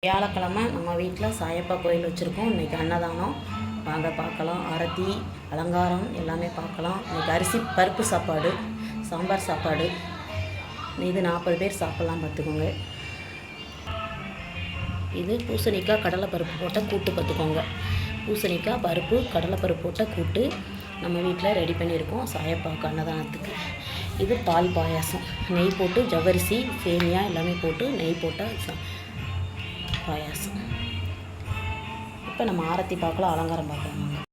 வியாழக்கிழமை நம்ம வீட்டில் சாயப்பா கோயில் வச்சுருக்கோம். இன்றைக்கி அன்னதானம் வாங்க பார்க்கலாம். ஆரத்தி அலங்காரம் எல்லாமே பார்க்கலாம். இன்றைக்கி அரிசி பருப்பு சாப்பாடு, சாம்பார் சாப்பாடு. இது 40 பேர் சாப்பிட்லாம் பார்த்துக்கோங்க. இது பூசணிக்காய் கடலைப்பருப்பு போட்ட கூட்டு பார்த்துக்கோங்க. பூசணிக்காய் பருப்பு கடலைப்பருப்பு போட்ட கூட்டு நம்ம வீட்டில் ரெடி பண்ணியிருக்கோம் சாயப்பாவுக்கு அன்னதானத்துக்கு. இது பால் பாயாசம், நெய் போட்டு ஜவ்வரிசி சேமியா எல்லாமே போட்டு நெய் போட்ட பாயாசம். இப்போ நம்ம ஆரத்தி பார்க்கலாம், அலங்காரம் பார்க்கலாம்.